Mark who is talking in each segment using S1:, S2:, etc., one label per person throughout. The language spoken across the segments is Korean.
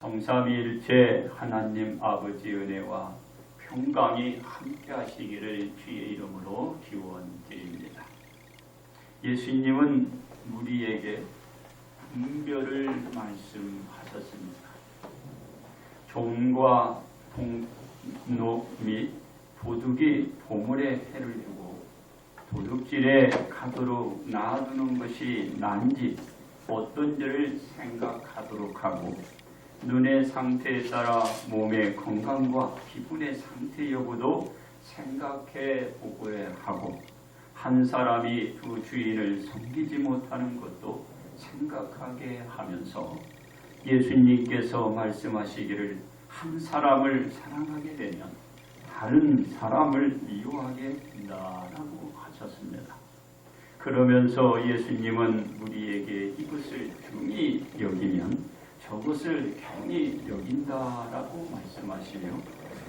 S1: 성삼위일체 하나님 아버지 은혜와 평강이 함께 하시기를 주의 이름으로 기원드립니다. 예수님은 우리에게 분별을 말씀하셨습니다. 종과 동록 및 도둑이 보물에 해를 주고 도둑질에 가도록 놔두는 것이 난지 어떤지를 생각하도록 하고 눈의 상태에 따라 몸의 건강과 기분의 상태 여부도 생각해 보고야 하고 한 사람이 두 주인을 섬기지 못하는 것도 생각하게 하면서 예수님께서 말씀하시기를 한 사람을 사랑하게 되면 다른 사람을 미워하게 된다라고 하셨습니다. 그러면서 예수님은 우리에게 이것을 중히 여기면 저것을 경히 여긴다라고 말씀하시며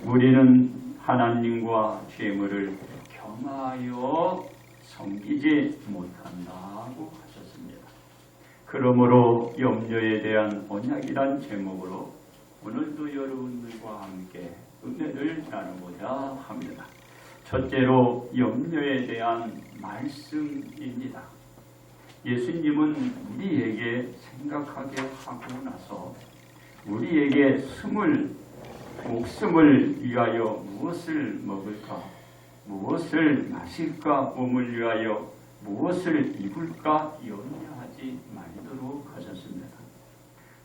S1: 우리는 하나님과 죄물을 경하여 섬기지 못한다고 하셨습니다. 그러므로 염려에 대한 언약이란 제목으로 오늘도 여러분들과 함께 은혜를 나누고자 합니다. 첫째로 염려에 대한 말씀입니다. 예수님은 우리에게 생각하게 하고 나서 우리에게 목숨을 위하여 무엇을 먹을까, 무엇을 마실까, 몸을 위하여 무엇을 입을까 염려하지 말도록 하셨습니다.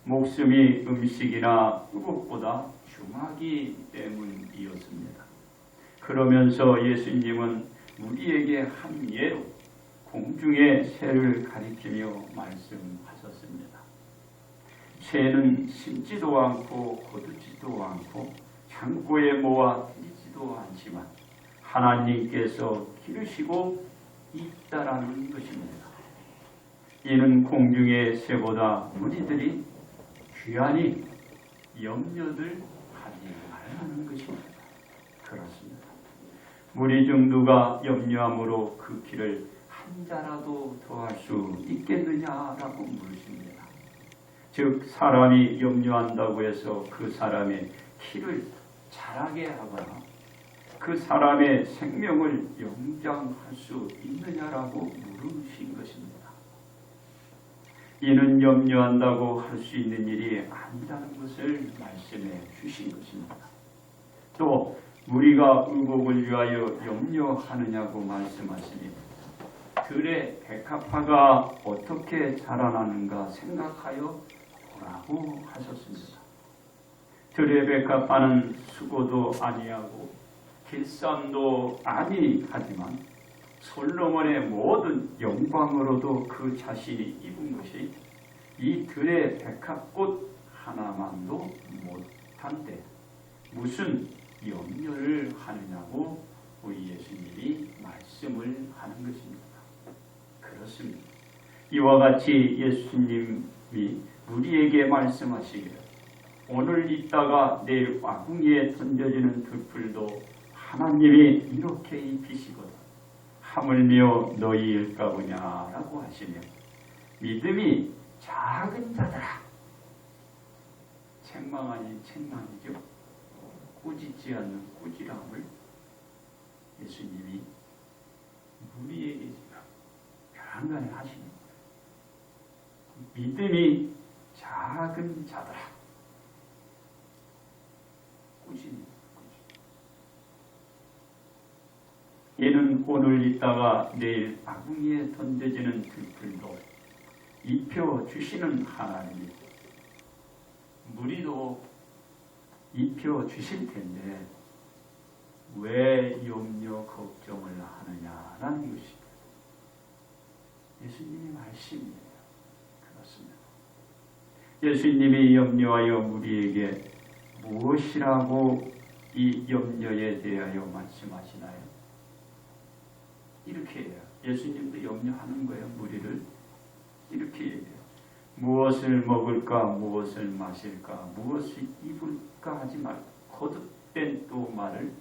S1: 목숨이 음식이나 의복보다 중하기 때문이었습니다. 그러면서 예수님은 우리에게 한 예로 공중의 새를 가리키며 말씀하셨습니다. 새는 심지도 않고 거두지도 않고 창고에 모아 들이지도 않지만 하나님께서 기르시고 있다라는 것입니다. 이는 공중의 새보다 무리들이 귀하니 염려들 하지 말라는 것입니다. 그렇습니다. 무리 중 누가 염려함으로 그 길을 한 자라도 더할 수 있겠느냐라고 물으십니다. 즉 사람이 염려한다고 해서 그 사람의 키를 자라게 하거나 그 사람의 생명을 연장할 수 있느냐라고 물으신 것입니다. 이는 염려한다고 할 수 있는 일이 아니라는 것을 말씀해 주신 것입니다. 또 우리가 의복을 위하여 염려하느냐고 말씀하시니 들의 백합화가 어떻게 자라나는가 생각하여 보라고 하셨습니다. 들의 백합화는 수고도 아니하고 길쌈도 아니하지만 솔로몬의 모든 영광으로도 그 자신이 입은 것이 이 들의 백합꽃 하나만도 못한데 무슨 염려를 하느냐고 우리 예수님이 말씀을 하는 것입니다. 그렇습니다. 이와 같이 예수님이 우리에게 말씀하시기를 오늘 있다가 내일 와궁이에 던져지는 들풀도 하나님이 이렇게 입히시거든 하물며 너희일까 보냐라고 하시며 믿음이 작은 자들아 책망 아닌 책망이죠. 꾸짖지 않는 꾸지람을 예수님이 우리에게 간간히 하시는 거예요. 믿음이 작은 자들아 꾸짖는 얘는 오늘 있다가 내일 아궁이에 던져지는 들풀도 입혀주시는 하나님이 무리도 입혀주실 텐데 왜 염려 걱정을 하느냐라는 것입니다. 예수님의 말씀이에요. 그렇습니다. 예수님이 염려하여 우리에게 무엇이라고 이 염려에 대하여 말씀하시나요? 이렇게 해요. 예수님도 염려하는 거예요. 우리를 이렇게 얘기해요. 무엇을 먹을까, 무엇을 마실까, 무엇을 입을까 하지 말고 거듭된 또 말을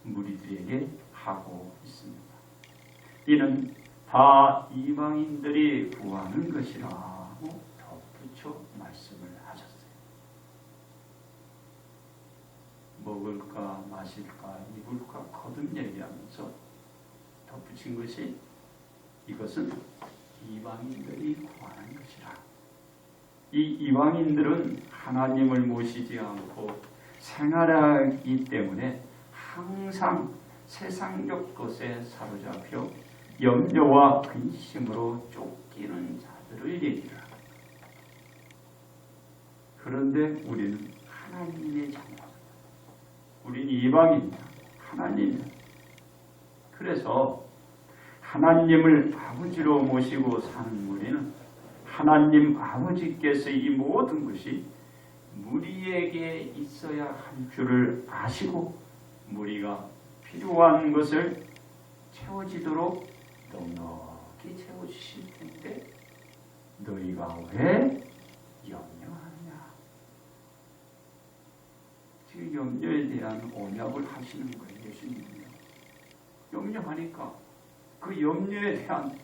S1: 무리들에게 하고 있습니다. 이는 다 이방인들이 구하는 것이라고 덧붙여 말씀을 하셨어요. 먹을까 마실까 입을까 거듭 얘기하면서 덧붙인 것이 이것은 이방인들이 구하는 것이라. 이 이방인들은 하나님을 모시지 않고 생활하기 때문에 항상 세상적 것에 사로잡혀 염려와 근심으로 쫓기는 자들을 얘기합니다. 그런데 우리는 하나님의 자녀, 우리는 이방인이다. 하나님이다. 그래서 하나님을 아버지로 모시고 사는 우리는 하나님 아버지께서 이 모든 것이 무리에게 있어야 할 줄을 아시고 무리가 필요한 것을 채워지도록 넉넉히 채워주실 텐데 너희가 왜 염려하느냐. 지금 염려에 대한 언약을 하시는 거예요. 예수님은요. 염려하니까 그 염려에 대한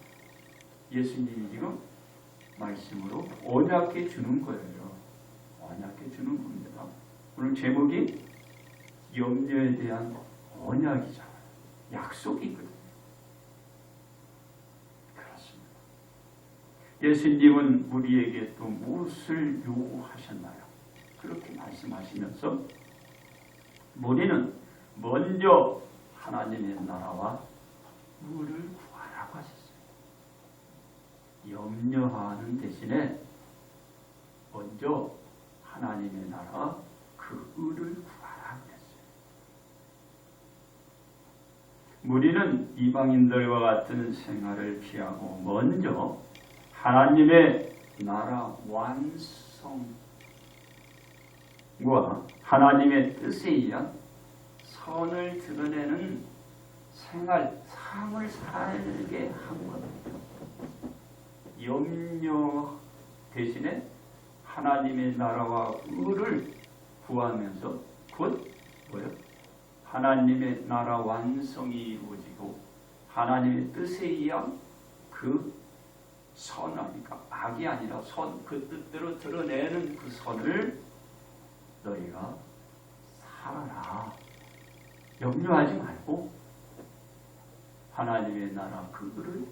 S1: 예수님이 지금 말씀으로 언약해 주는 거예요. 언약해 주는 겁니다. 오늘 제목이 염려에 대한 언약이잖아요. 약속이거든요. 그렇습니다. 예수님은 우리에게 또 무엇을 요구하셨나요? 그렇게 말씀하시면서 우리는 먼저 하나님의 나라와 의를 구하라고 하셨어요. 염려하는 대신에 먼저 하나님의 나라와 그 의를 구하라고 했어요. 우리는 이방인들과 같은 생활을 피하고 먼저 하나님의 나라 완성과 하나님의 뜻에 의한 선을 드러내는 생활, 삶을 살게 한 겁니다. 염려 대신에 하나님의 나라와 의를 구하면서 곧 뭐예요? 하나님의 나라 완성이 이루어지고 하나님의 뜻에 의한 그 선하니까 악이 아니라 선, 그 뜻대로 드러내는 그 선을 너희가 살아라. 염려하지 말고 하나님의 나라 그거를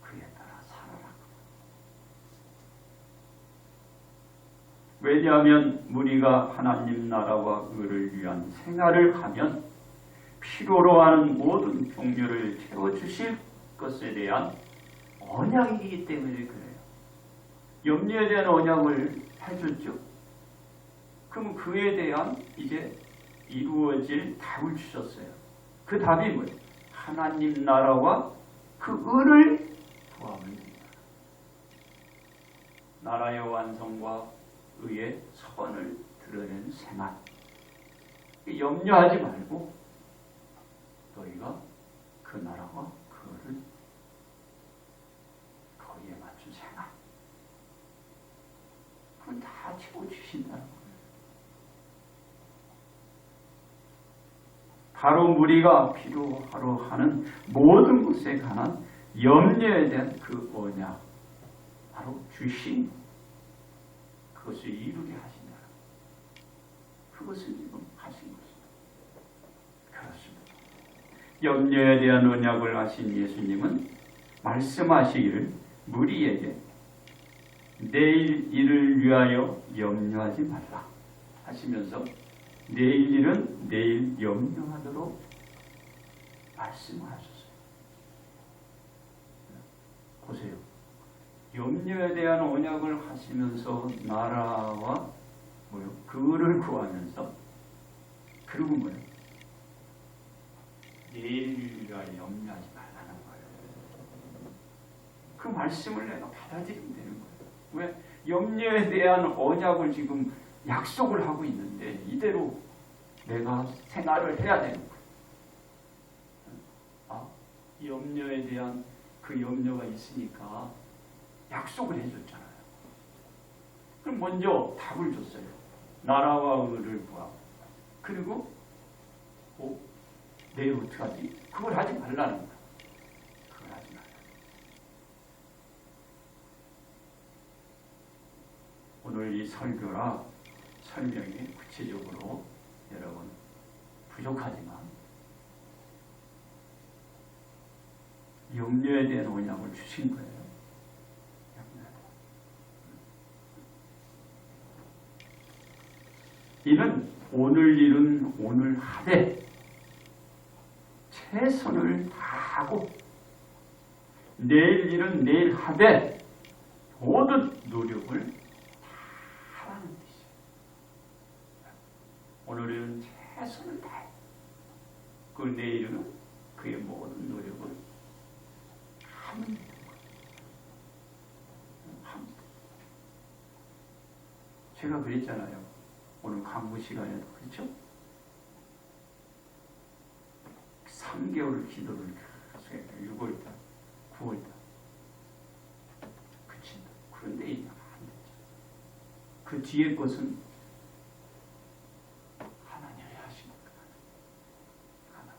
S1: 그에 따라 살아라. 왜냐하면 우리가 하나님 나라와 의를 위한 생활을 하면 필요로 하는 모든 종류를 채워주실 것에 대한 언약이기 때문에 그래요. 염려에 대한 언약을 해줬죠. 그럼 그에 대한 이제 이루어질 답을 주셨어요. 그 답이 뭐예요? 하나님 나라와 그 의를 구하면 됩니다. 나라의 완성과 의의 선을 드러내는 생활. 염려하지 말고 너희가 그 나라와 그 의를 거기에 맞춘 생활. 그건 다 채워주신다는 거예요. 바로 우리가 필요하러 하는 모든 것에 관한 염려에 대한 그 언약, 바로 주신 그것을 이루게 하신다. 그것을 지금 하신 것입니다. 그렇습니다. 염려에 대한 언약을 하신 예수님은 말씀하시기를 무리에게 내일 일을 위하여 염려하지 말라 하시면서 내일 일은 내일 염려하도록 말씀하셨어요. 보세요. 염려에 대한 언약을 하시면서 나라와 뭐요? 그를 구하면서 그리고 뭐요? 내일 일을 위하여 염려하지 말라는 거예요. 그 말씀을 내가 받아들이면 되는 거예요. 왜? 염려에 대한 언약을 지금 약속을 하고 있는데 이대로 내가 생활을 해야 되는 거예요. 염려에 대한 그 염려가 있으니까 약속을 해줬잖아요. 그럼 먼저 답을 줬어요. 나라와 의를 구하고. 그리고 내일 어떻게 하지? 그걸 하지 말라는 거예요. 그걸 하지 말라. 오늘 이 설교라 설명이 구체적으로 여러분 부족하지만 염려에 대한 언약을 주신 거예요. 이는 오늘 일은 오늘 하되 최선을 다하고 내일 일은 내일 하되 모든 노력을 다하라는 뜻이에요. 오늘은 최선을 다해. 그 내일은 그의 모든 노력을 하면 되는 거예요. 제가 그랬잖아요. 오늘 강구 시간에도 그렇죠? 3개월 기도를 계속 해요. 6월달, 9월달. 그친다. 그런데 이제 안 됐죠. 그 뒤에 것은 하나님이 하신 겁니다. 하나님.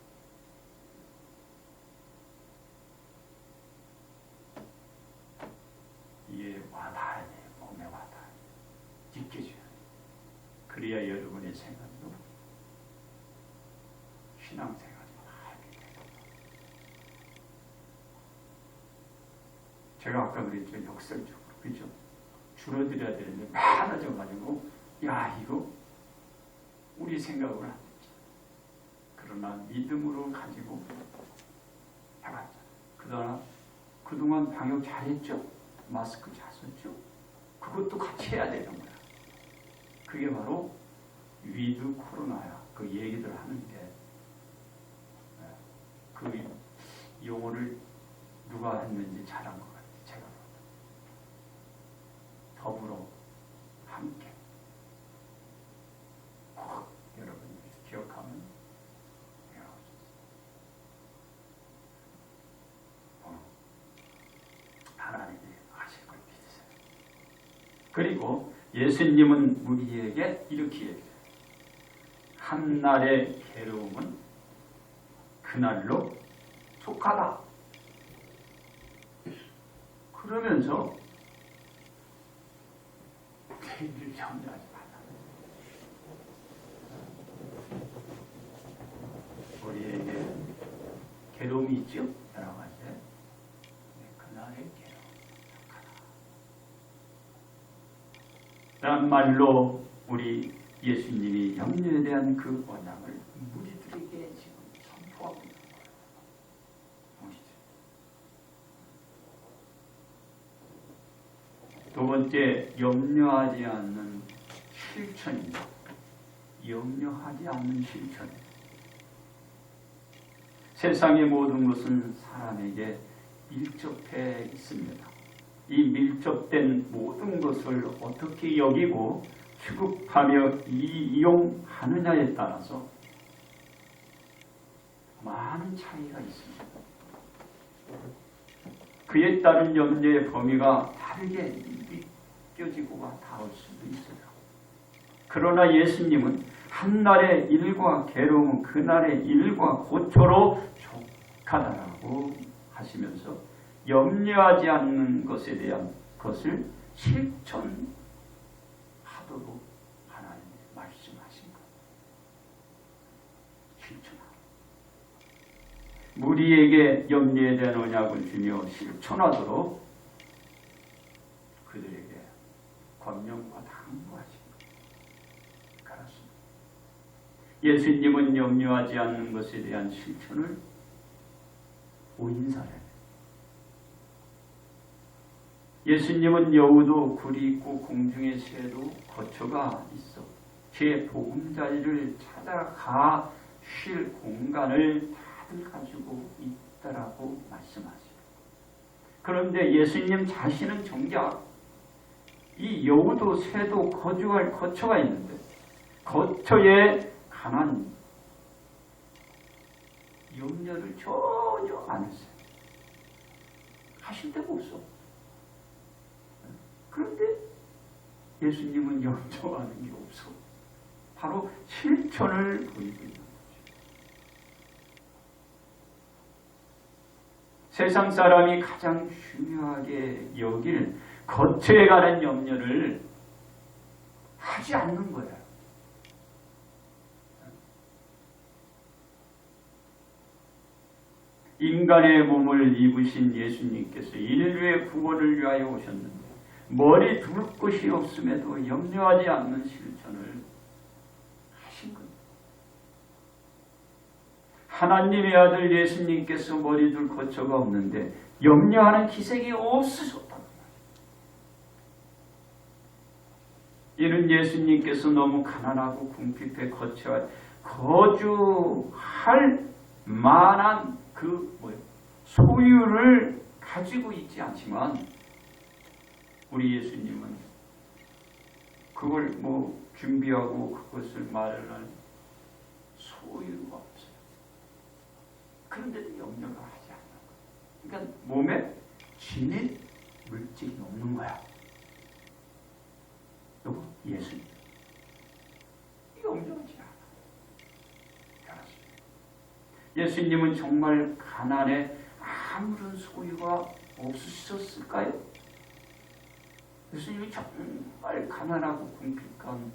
S1: 이에 와닿아야 돼요. 몸에 와닿아야 돼요. 지켜줘야 돼요. 그래야 여러분의 생활도 신앙생활이 하게 돼요. 제가 아까 그랬죠. 역설적으로. 그죠? 줄어들어야 되는데 많아져가지고 야 이거 우리 생각으로 안 됐죠. 그러나 믿음으로 가지고 해봤죠. 그동안 방역 잘했죠. 마스크 잘 썼죠. 그것도 같이 해야 되는 거야. 그게 바로 위드 코로나야. 그 얘기들 하는 게 그 용어를 누가 했는지 잘한 것 같아요. 제가 더불어 함께 꼭 여러분이 기억하면 하나님이 하실 걸 믿으세요. 그리고 예수님은 우리에게 이렇게 얘기해요. 한날의 괴로움은 그날로 족하다. 그러면서 내일을 염려하지 말라. 우리에게 괴로움이 있죠? 여러 가지. 그날의 괴로움 족하다. 라는 말로 우리 예수님이 염려에 대한 그 언약을 무리들에게 지금 선포하고 있는 거예요. 보시죠. 두 번째, 염려하지 않는 실천입니다. 염려하지 않는 실천. 세상의 모든 것은 사람에게 밀접해 있습니다. 이 밀접된 모든 것을 어떻게 여기고 취급하며 이용하느냐에 따라서 많은 차이가 있습니다. 그에 따른 염려의 범위가 다르게 느껴지고가 닿을 수도 있어요. 그러나 예수님은 한날의 일과 괴로움은 그날의 일과 고초로 족하다라고 하시면서 염려하지 않는 것에 대한 것을 실천하도록 하나님이 말씀하신 것. 실천하도록. 무리에게 염려에 대한 언약을 주며 실천하도록 그들에게 권명과 당부하신 것. 그렇습니다. 예수님은 염려하지 않는 것에 대한 실천을 오인사례. 예수님은 여우도 굴이 있고 공중의 새도 거처가 있어 제 보금자리를 찾아가 쉴 공간을 다들 가지고 있다라고 말씀하세요. 그런데 예수님 자신은 정작 이 여우도 새도 거주할 거처가 있는데 거처에 관한 염려를 전혀 안 했어요. 하실 데가 없어. 그런데 예수님은 염려하는 게 없어. 바로 실천을 보이고 있는 거죠. 세상 사람이 가장 중요하게 여길 거처에 관한 염려를 하지 않는 거예요. 인간의 몸을 입으신 예수님께서 인류의 구원을 위하여 오셨는데 머리 둘 곳이 없음에도 염려하지 않는 실천을 하신 겁니다. 하나님의 아들 예수님께서 머리 둘 거처가 없는데 염려하는 기색이 없으셨다. 이는 예수님께서 너무 가난하고 궁핍해 거주할 만한 소유를 가지고 있지 않지만 우리 예수님은 그걸 준비하고 그것을 마련할 소유가 없어요. 그런데도 염려를 하지 않는 거예요. 그러니까 몸에 진입 물질이 없는 거야. 이거 예수님. 염려하지 않아. 예수님은 정말 가난에 아무런 소유가 없으셨을까요? 예수님이 정말 가난하고 궁핍한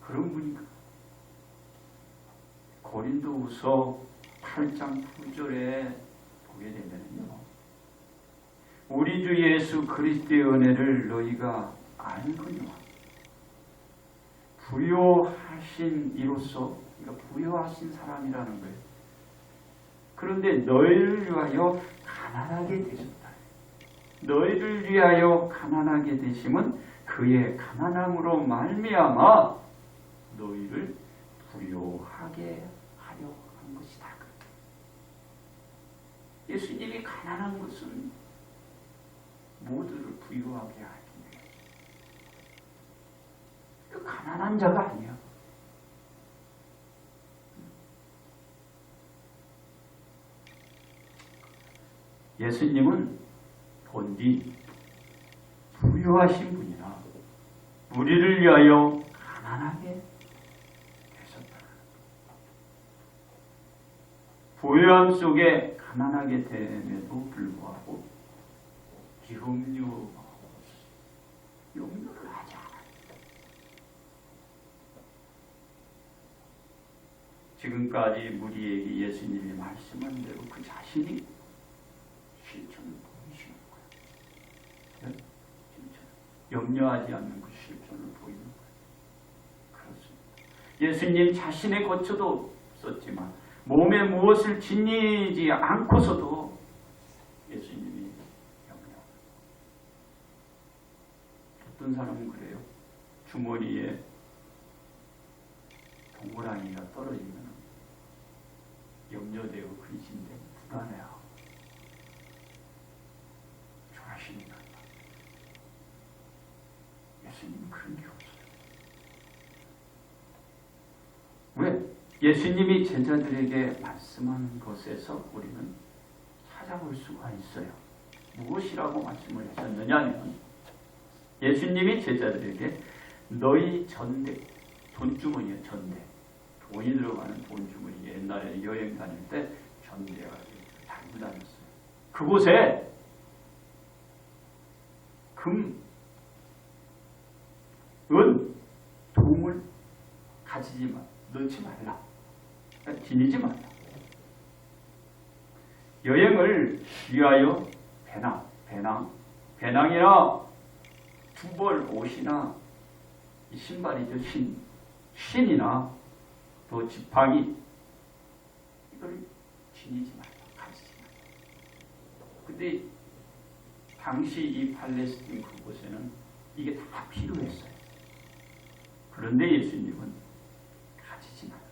S1: 그런 분인가? 고린도후서 8장 9절에 보게 되면요, 우리 주 예수 그리스도의 은혜를 너희가 알거니와 부요하신 이로써, 그러니까 부요하신 사람이라는 거예요. 그런데 너희를 위하여 가난하게 되셨다. 너희를 위하여 가난하게 되심은 그의 가난함으로 말미암아 너희를 부요하게 하려 한 것이다. 예수님이 가난한 것은 모두를 부유하게 하기 위해. 그 가난한 자가 아니야. 예수님은 본디 부유하신 분이라 우리를 위하여 가난하게 되셨다. 부유함 속에 가난하게 됨에도 불구하고 염려를 하지 않아요. 지금까지 우리에게 예수님이 말씀한 대로 그 자신이 실천을 보이시는 거예요. 네? 염려하지 않는 그 실천을 보이는 거예요. 그렇습니다. 예수님 자신의 거처도 없었지만 몸에 무엇을 지니지 않고서도 예수님이 염려. 어떤 사람은 그래요. 주머니에 동그라미가 떨어지면 염려되고 근심되고 불안해요. 좋아하십니까? 예수님은 그런 게 없어요. 왜? 예수님이 제자들에게 말씀한 것에서 우리는 찾아볼 수가 있어요. 무엇이라고 말씀을 하셨느냐면 예수님이 제자들에게 너희 전대, 돈주머니에 전대, 돈이 들어가는 돈주머니, 옛날에 여행 다닐 때 전대가 달고 다녔어요. 그곳에 금, 은, 동을 가지지 마, 넣지 말라. 지니지 말라. 여행을 위하여 배낭이나 두벌 옷이나 신발이죠. 신이나 또 지팡이 이걸 지니지 말라. 가지지 말라. 근데 당시 이 팔레스틴 그곳에는 이게 다 필요했어요. 그런데 예수님은 가지지 말라.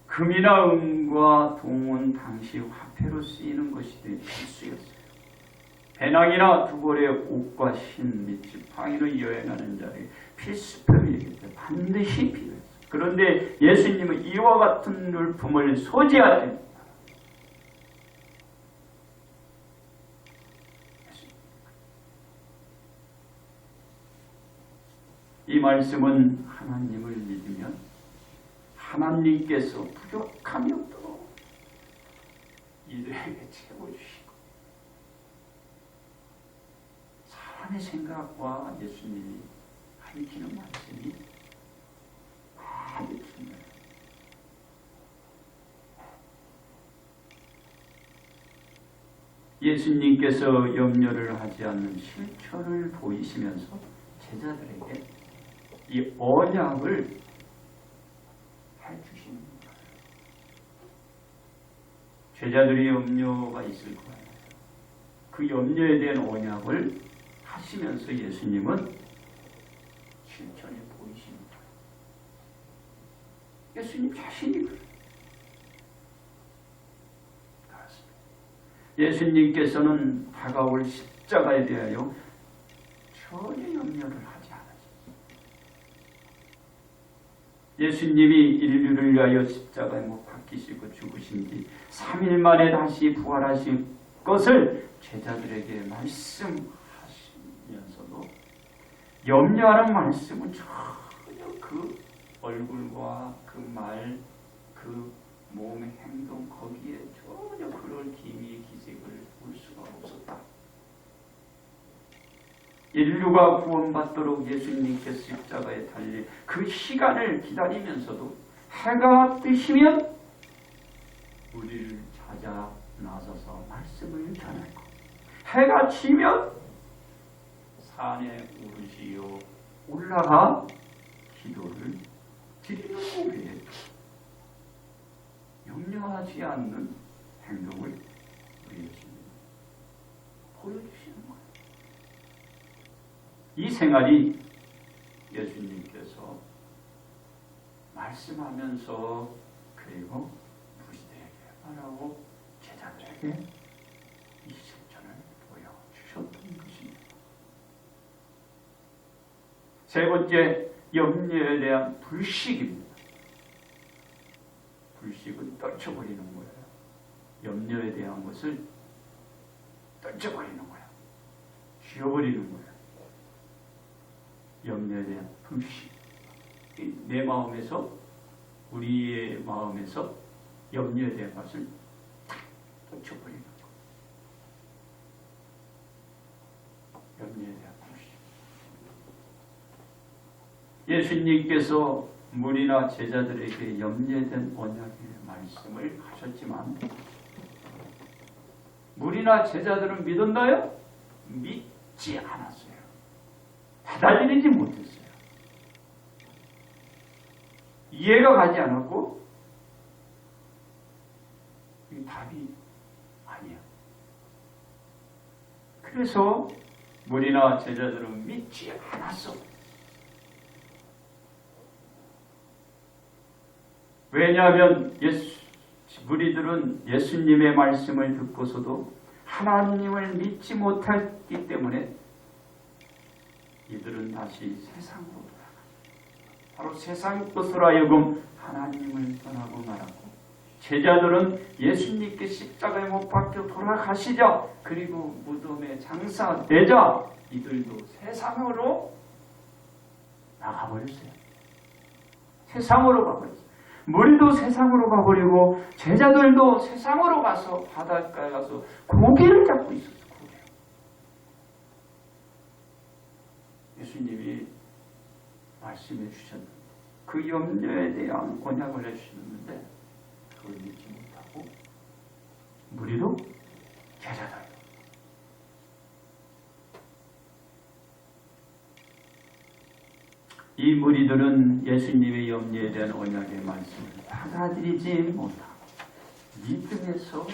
S1: 금이나 은과 동은 당시 화폐로 쓰이는 것이 필수였어요. 배낭이나 두벌의 옷과 신 및 지팡이로 여행하는 자에게 필수품이기 때문에 반드시 필요했어요. 그런데 예수님은 이와 같은 물품을 소지하지 됩니다. 이 말씀은 하나님을 믿으면 하나님께서 부족함이 없도록 이들에게 채워주시고 사람의 생각과 예수님이 가리키는 말씀이 다 비춘 거예요. 예수님께서 염려를 하지 않는 실천을 보이시면서 제자들에게 이 언약을 해주시는 거예요. 제자들이 염려가 있을 거예요. 그 염려에 대한 언약을 하시면서 예수님은 실천에 보이시는 거예요. 예수님 자신이 그래요. 예수님께서는 다가올 십자가에 대하여 전혀 염려를 하지 않으셨어요. 예수님이 인류를 위하여 십자가에 못 박히시고 죽으신 뒤 3일 만에 다시 부활하신 것을 제자들에게 말씀하시면서도 염려하는 말씀은 전혀 그 얼굴과 그 말, 그 몸의 행동 거기에 전혀 그런 기미의 기색을 볼 수가 없었다. 인류가 구원받도록 예수님께서 십자가에 달릴 그 시간을 기다리면서도 해가 뜨시면 우리를 찾아 나서서 말씀을 전하고 해가 지면 산에 오르시어 올라가 기도를 드리는 후에 염려하지 않는 행동을 우리 예수님 보여주시는 거예요. 이 생활이 예수님께서 말씀하면서 그리고 무리들에게 말하고 제자들에게 이 실천을 보여주셨던 것입니다. 세 번째, 염려에 대한 불식입니다. 불식은 떨쳐버리는 거예요. 염려에 대한 것을 떨쳐버리는 거예요. 지워버리는 거예요. 염려에 대한 불식. 내 마음에서, 우리의 마음에서 염려에 대한 것을 탁 떨쳐버리는 거예요. 염려에 대한 불식. 예수님께서 무리나 제자들에게 염려에 대한 언약의 말씀을 하셨지만 무리나 제자들은 믿었나요? 믿지 않았어요. 받아들이지 못했어요. 이해가 가지 않았고 이 답이 아니야. 그래서 무리나 제자들은 믿지 않았어. 왜냐하면 무리들은 예수님의 말씀을 듣고서도 하나님을 믿지 못했기 때문에 이들은 다시 세상으로 돌아가. 바로 세상 것으로 하여금 하나님을 떠나고 말았고, 제자들은 예수님께 십자가에 못 박혀 돌아가시자, 그리고 무덤에 장사되자 이들도 세상으로 나가버렸어요. 세상으로 가버렸어요. 무리도 세상으로 가버리고 제자들도 세상으로 가서 바닷가에 가서 고기를 잡고 있었어요. 고기. 예수님이 말씀해 주셨는데 그 염려에 대한 언약을 해주셨는데 그걸 믿지 못하고 무리도 제자들 이 무리들은 예수님의 염려에 대한 언약의 말씀을 받아들이지 못하고 믿음에서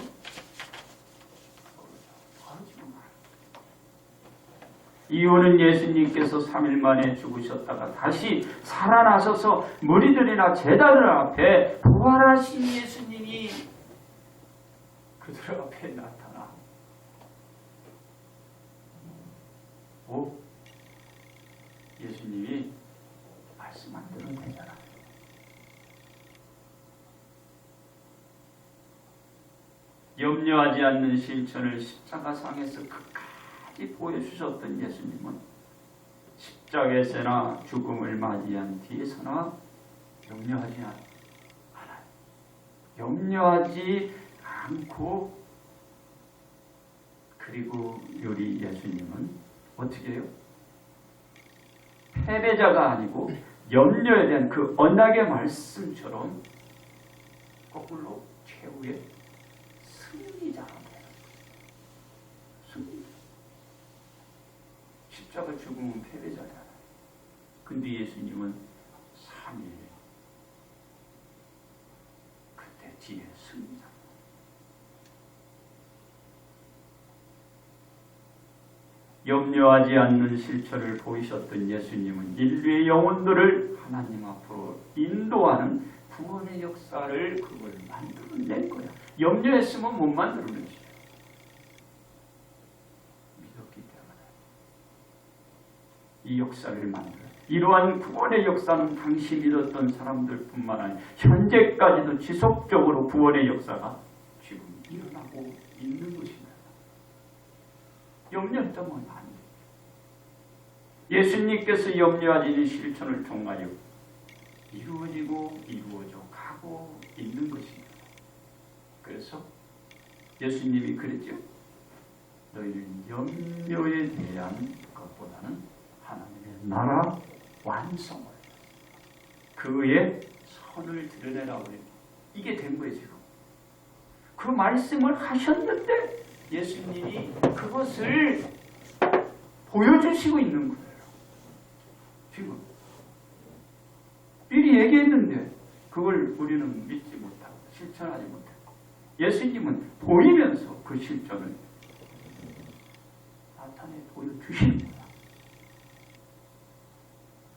S1: 이유는 예수님께서 3일 만에 죽으셨다가 다시 살아나셔서 무리들이나 제자들 앞에 부활하신 예수님이 그들 앞에 나타나 예수님이 말씀만 들으면 되잖아. 염려하지 않는 실천을 십자가상에서 끝까지 보여주셨던 예수님은 십자가에서나 죽음을 맞이한 뒤에서나 염려하지 않아요. 염려하지 않고 그리고 우리 예수님은 어떻게 해요? 패배자가 아니고 염려에 대한 그 언약의 말씀처럼 거꾸로 최후의 승리자가 되는 승리자. 십자가 죽음은 패배자야. 근데 예수님은 3일 그때 뒤에 승리자. 염려하지 않는 실체를 보이셨던 예수님은 인류의 영혼들을 하나님 앞으로 인도하는 구원의 역사를 그걸 만들어낸 거야. 염려했으면 못 만들어내지. 믿었기 때문에 이 역사를 만들어. 이러한 구원의 역사는 당시 믿었던 사람들뿐만 아니라 현재까지도 지속적으로 구원의 역사가 지금 일어나고 있는 것입니다. 염려했다면 안 돼. 예수님께서 염려하시는 실천을 통하여 이루어지고 이루어져 가고 있는 것입니다. 그래서 예수님이 그랬죠. 너희는 염려에 대한 것보다는 하나님의 나라 완성을, 그의 선을 드러내라고 해요. 이게 된 거예요 지금. 그 말씀을 하셨는데 예수님이 그것을 보여주시고 있는 거예요. 지금 미리 얘기했는데 그걸 우리는 믿지 못하고 실천하지 못했고, 예수님은 보이면서 그 실천을 나타내 보여주시는 거예요.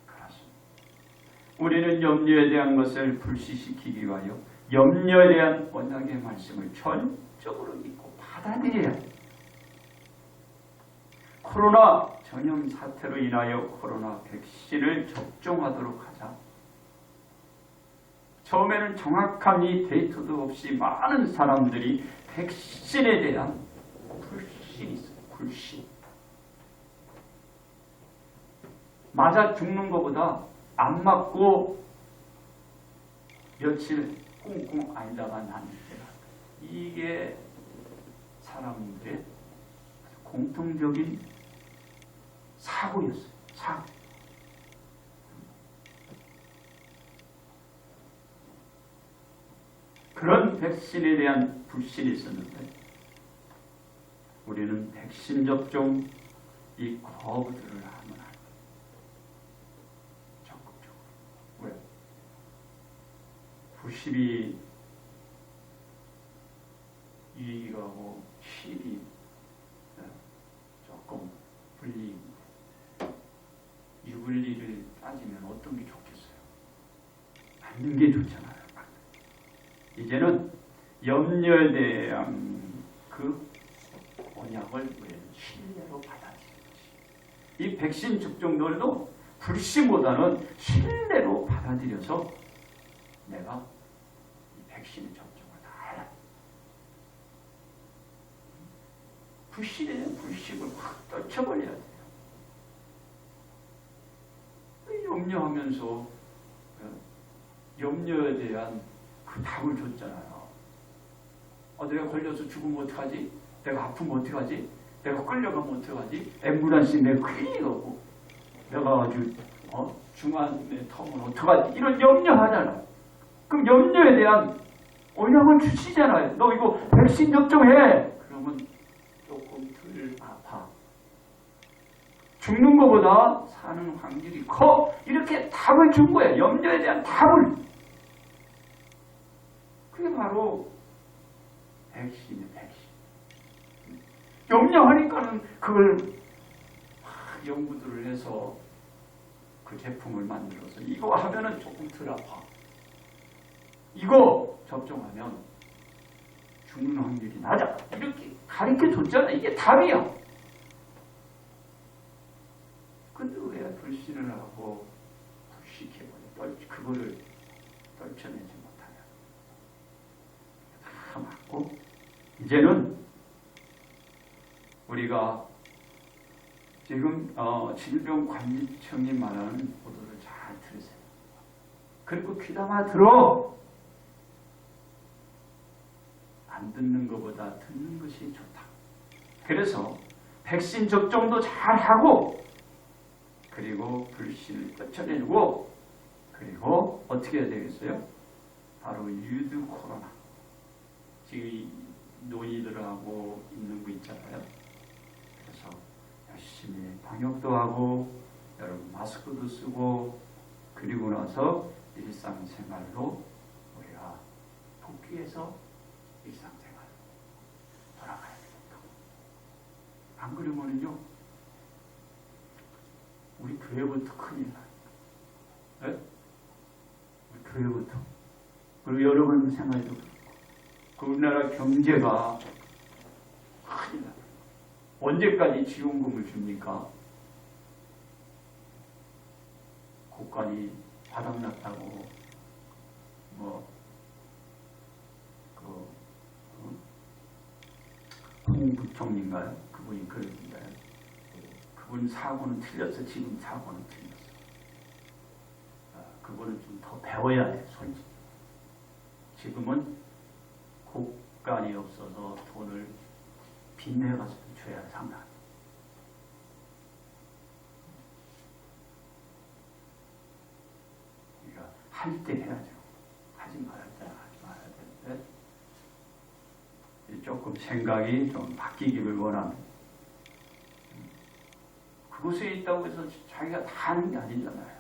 S1: 그렇습니다. 우리는 염려에 대한 것을 불시시키기 위하여 염려에 대한 언약의 말씀을 전적으로 믿고 받아들여야 해요. 코로나 전염 사태로 인하여 코로나 백신을 접종하도록 하자. 처음에는 정확한 이 데이터도 없이 많은 사람들이 백신에 대한 불신이 있어요. 불신. 맞아 죽는 것보다 안 맞고 며칠 꽁꽁 앓다가 나는 때가, 이게 사람들의 공통적인 사고였어요. 사고. 그런 백신에 대한 불신이 있었는데 우리는 백신 접종 이 거부들을 하면 안 돼요. 적극적으로. 왜? 90이 유익하고 10이 조금 불리인데 6을리를 따지면 어떤 게 좋겠어요? 맞는 게 좋잖아요. 이제는 염려에 대한 그 언약을 우리는 신뢰로 받아들이는 것이, 이 백신 접종들도 불신보다는 신뢰로 받아들여서 내가 이 백신 접종을 다 해라. 불신에 대한 불신을 확 떨쳐버려야 돼요. 염려하면서 염려에 대한 그 답을 줬잖아요. 내가 걸려서 죽으면 어떡하지? 내가 아프면 어떡하지? 내가 끌려가면 어떡하지? 앰뷸런스 내가 큰일 나고 내가 아주 중환에 터면 어떡하지? 이런 염려하잖아. 그럼 염려에 대한 언약을 주시잖아요. 너 이거 백신 접종해. 그러면 조금 덜 아파. 죽는 것보다 사는 확률이 커. 이렇게 답을 준 거예요. 염려에 대한 답을. 그게 바로 백신이에요. 백신. 염려하니까는 그걸 연구들을 해서 그 제품을 만들어서 이거 하면은 조금 덜 아파. 이거 접종하면 죽는 확률이 낮아. 이렇게 가르쳐 줬잖아. 이게 답이야. 근데 왜 불신을 하고 불식해버려? 그거를 떨쳐내지 못하냐. 다 맞고 이제는 우리가 지금 질병관리청이 말하는 보도를 잘 들으세요. 그리고 귀담아 들어. 안 듣는 것보다 듣는 것이 좋다. 그래서 백신 접종도 잘 하고 그리고 불신을 떨쳐내고 그리고 어떻게 해야 되겠어요? 바로 유드 코로나. 지금 논의들 하고 있는 거 있잖아요. 그래서 열심히 방역도 하고 여러분 마스크도 쓰고 그리고 나서 일상생활로 우리가 복귀해서 일상생활 돌아가야 됩니다. 안 그러면은요 우리 교회부터 큰일 나요. 네? 우리 교회부터. 그리고 여러분 생활도 그렇고 그 우리나라 경제가 큰일 나요. 언제까지 지원금을 줍니까? 국간이 바닥났다고 홍 부총리인가요? 그분이 그러는데 그분 사고는 틀렸어. 지금 사고는 틀렸어. 그분은 좀 더 배워야 돼. 솔직히. 지금은 국간이 없어서 돈을 빚내가서 줘야 상관. 우리가 할 때 해야죠. 하지 말할 때는 하지 말아야 되는데 조금 생각이 좀 바뀌기를 원합니다. 그곳에 있다고 해서 자기가 다 하는 게 아니잖아요.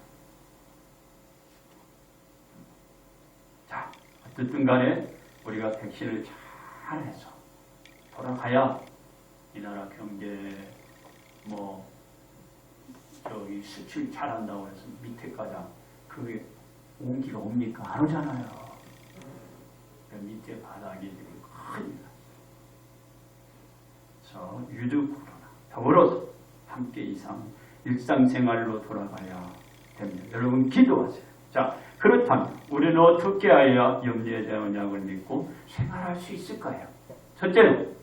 S1: 자, 어쨌든 간에 우리가 백신을 잘 해서 돌아가야 이 나라 경제 저기 수출 잘한다고 해서 밑에까지 그게 온기가 옵니까? 안 오잖아요. 그러니까 밑에 바닥이 큰일 났어요. 유드 코로나 더불어서 함께 이상 일상생활로 돌아가야 됩니다. 여러분 기도하세요. 자, 그렇다면 우리는 어떻게 해야 염려에 대한 언약을 믿고 생활할 수 있을까요? 첫째로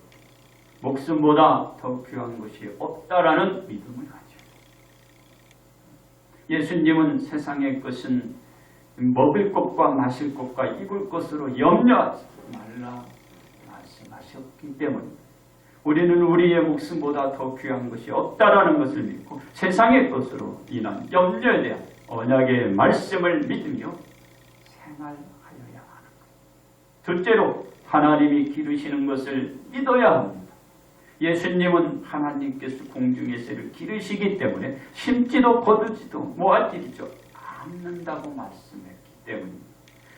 S1: 목숨보다 더 귀한 것이 없다라는 믿음을 가져요. 예수님은 세상의 것은 먹을 것과 마실 것과 입을 것으로 염려하지 말라 말씀하셨기 때문입니다. 우리는 우리의 목숨보다 더 귀한 것이 없다라는 것을 믿고 세상의 것으로 인한 염려에 대한 언약의 말씀을 믿으며 생활하여야 하는 것. 둘째로 하나님이 기르시는 것을 믿어야 합니다. 예수님은 하나님께서 공중에서를 기르시기 때문에 심지도 거두지도 모아지도 않는다고 말씀했기 때문입니다.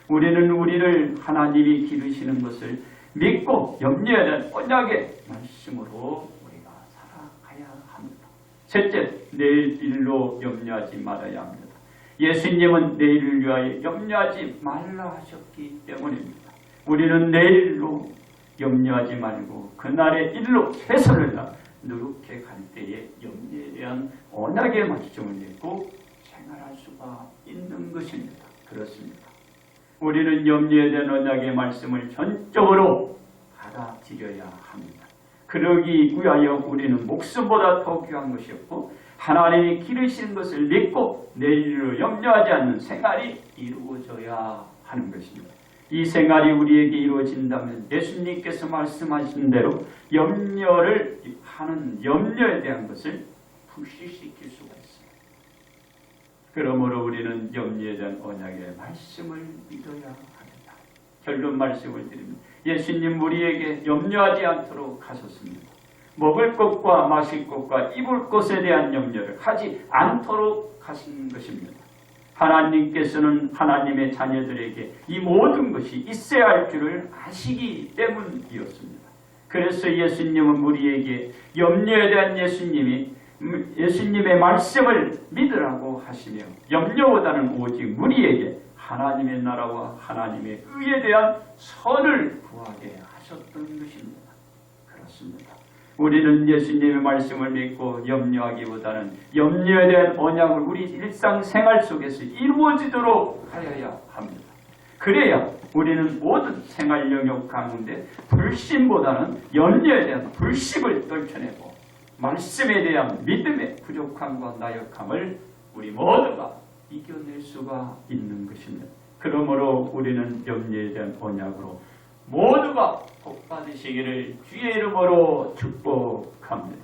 S1: 우리는 우리를 하나님이 기르시는 것을 믿고 염려에 대한 언약의 말씀으로 우리가 살아가야 합니다. 셋째, 내일 일로 염려하지 말아야 합니다. 예수님은 내일을 위하여 염려하지 말라 하셨기 때문입니다. 우리는 내일로 염려하지 말고 그날의 일로 최선을 다 누룩해 갈 때에 염려에 대한 언약의 말씀을 믿고 생활할 수가 있는 것입니다. 그렇습니다. 우리는 염려에 대한 언약의 말씀을 전적으로 받아들여야 합니다. 그러기 위하여 우리는 목숨보다 더 귀한 것이 없고 하나님이 기르시는 것을 믿고 내일로 염려하지 않는 생활이 이루어져야 하는 것입니다. 이 생활이 우리에게 이루어진다면 예수님께서 말씀하신 대로 염려를 하는 염려에 대한 것을 불식시킬 수가 있습니다. 그러므로 우리는 염려에 대한 언약의 말씀을 믿어야 합니다. 결론 말씀을 드립니다. 예수님 우리에게 염려하지 않도록 하셨습니다. 먹을 것과 마실 것과 입을 것에 대한 염려를 하지 않도록 하신 것입니다. 하나님께서는 하나님의 자녀들에게 이 모든 것이 있어야 할 줄을 아시기 때문이었습니다. 그래서 예수님은 우리에게 염려에 대한 예수님의 말씀을 믿으라고 하시며 염려보다는 오직 우리에게 하나님의 나라와 하나님의 의에 대한 선을 구하게 하셨던 것입니다. 그렇습니다. 우리는 예수님의 말씀을 믿고 염려하기보다는 염려에 대한 언약을 우리 일상생활 속에서 이루어지도록 하여야 합니다. 그래야 우리는 모든 생활 영역 가운데 불신보다는 염려에 대한 불신을 떨쳐내고 말씀에 대한 믿음의 부족함과 나약함을 우리 모두가 이겨낼 수가 있는 것입니다. 그러므로 우리는 염려에 대한 언약으로 모두가 복 받으시기를 주의 이름으로 축복합니다.